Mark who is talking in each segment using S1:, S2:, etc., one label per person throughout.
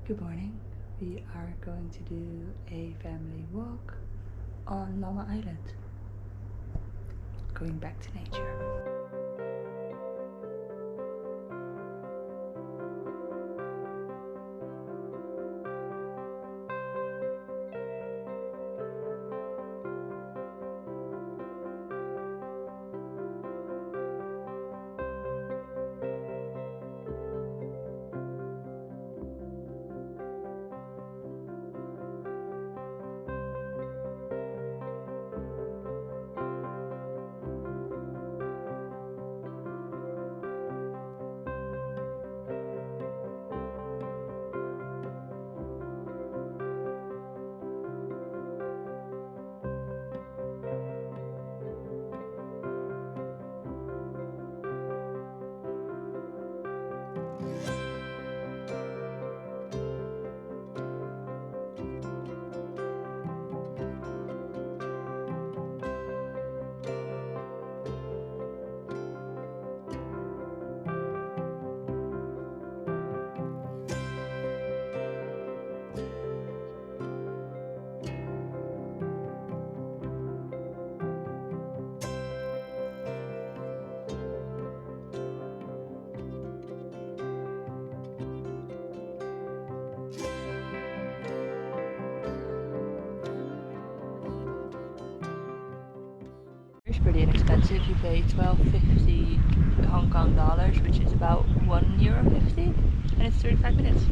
S1: Good morning. We are going to do a family walk on Lamma Island. Going back to nature. It's pretty inexpensive. You pay $12.50 Hong Kong dollars, which is about €1.50, and it's 35 minutes.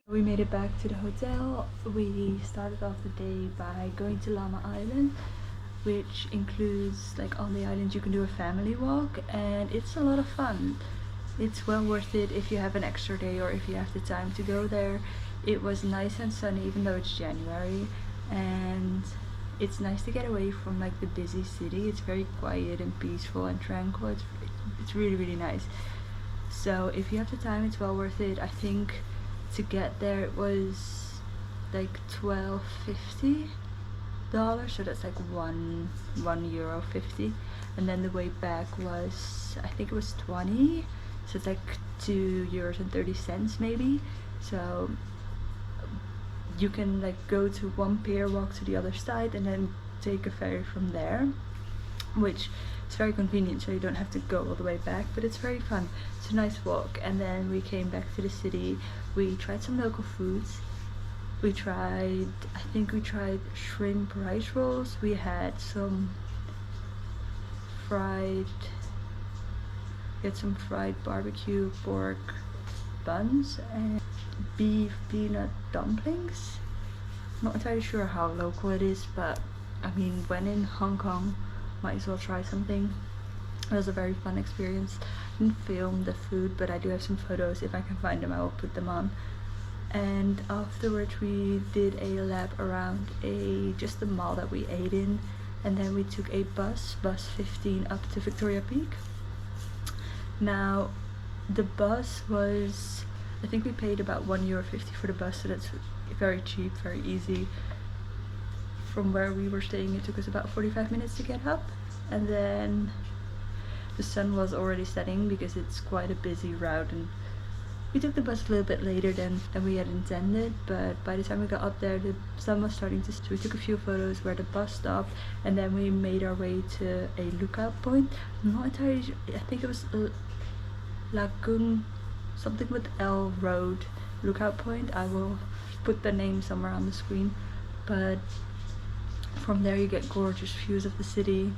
S1: We made it back to the hotel. We started off the day by going to Lamma Island, which includes, like, on the island you can do a family walk, and it's a lot of fun. It's well worth it if you have an extra day or if you have the time to go there. It was nice and sunny even though it's January, and it's nice to get away from like the busy city. It's very quiet and peaceful and tranquil. It's really, really nice. So if you have the time, it's well worth it. I think to get there it was like $12.50, so that's like €1.50, and then the way back was, I think it was 20, so it's like €2.30 maybe. So you can like go to one pier, walk to the other side, and then take a ferry from there, which is very convenient, so you don't have to go all the way back, but it's very fun. It's a nice walk. And then we came back to the city. We tried some local foods. I think we tried shrimp rice rolls. We had some fried barbecue pork buns and beef peanut dumplings. Not entirely sure how local it is, but I mean, when in Hong Kong, might as well try something. It was a very fun experience. I didn't film the food, but I do have some photos. If I can find them, I will put them on. And afterwards we did a lap around just the mall that we ate in, and then we took a bus 15 up to Victoria Peak. Now the bus was, I think we paid about €1.50 for the bus, so that's very cheap, very easy. From where we were staying, it took us about 45 minutes to get up, and then the sun was already setting because it's quite a busy route, and we took the bus a little bit later than we had intended, but by the time we got up there the sun was starting to set. We took a few photos where the bus stopped, and then we made our way to a lookout point. I'm not entirely sure, I think it was Lagoon, something with L Road lookout point. I will put the name somewhere on the screen, but from there you get gorgeous views of the city.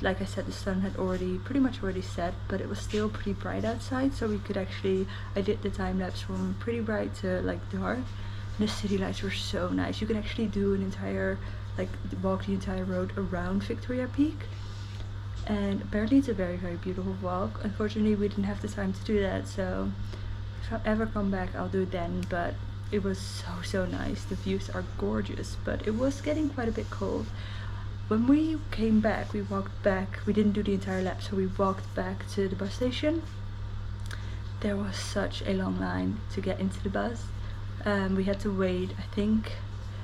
S1: Like I said, the sun had pretty much already set, but it was still pretty bright outside, so we could actually, I did the time lapse from pretty bright to like dark, and the city lights were so nice. You can actually do an entire, like, walk the entire road around Victoria Peak, and apparently it's a very, very beautiful walk. Unfortunately we didn't have the time to do that, so if I ever come back I'll do it then, but it was so nice. The views are gorgeous, but it was getting quite a bit cold. When we came back, we walked back. We didn't do the entire lap, so we walked back to the bus station. There was such a long line to get into the bus. We had to wait. I think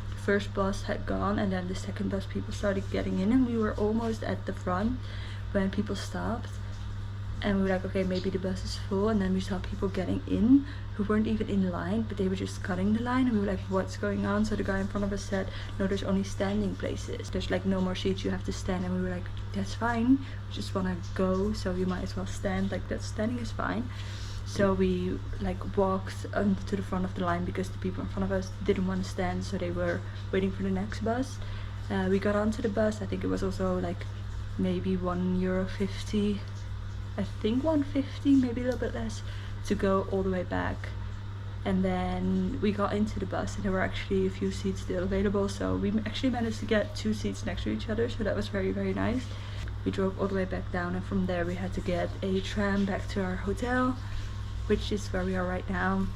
S1: the first bus had gone, and then the second bus people started getting in, and we were almost at the front when people stopped. And we were like, okay, maybe the bus is full, and then we saw people getting in who weren't even in line, but they were just cutting the line, and we were like, what's going on? So the guy in front of us said, no, there's only standing places. There's like no more seats, you have to stand. And we were like, that's fine, we just want to go, so you might as well stand. Like, that standing is fine. So we like walked to the front of the line because the people in front of us didn't want to stand, so they were waiting for the next bus. We got onto the bus. I think it was also like maybe €1.50, I think 150, maybe a little bit less, to go all the way back. And then we got into the bus, and there were actually a few seats still available, so we actually managed to get 2 seats next to each other, so that was very, very nice. We drove all the way back down, and from there we had to get a tram back to our hotel, which is where we are right now.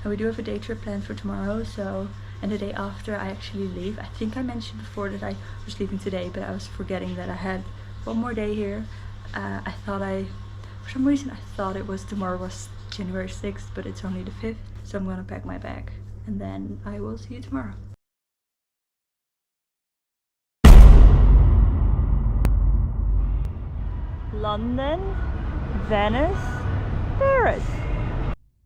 S1: And we do have a day trip planned for tomorrow, so, and the day after I actually leave. I think I mentioned before that I was leaving today, but I was forgetting that I had one more day here. For some reason I thought tomorrow was January 6th, but it's only the 5th. So I'm gonna pack my bag, and then I will see you tomorrow. London, Venice,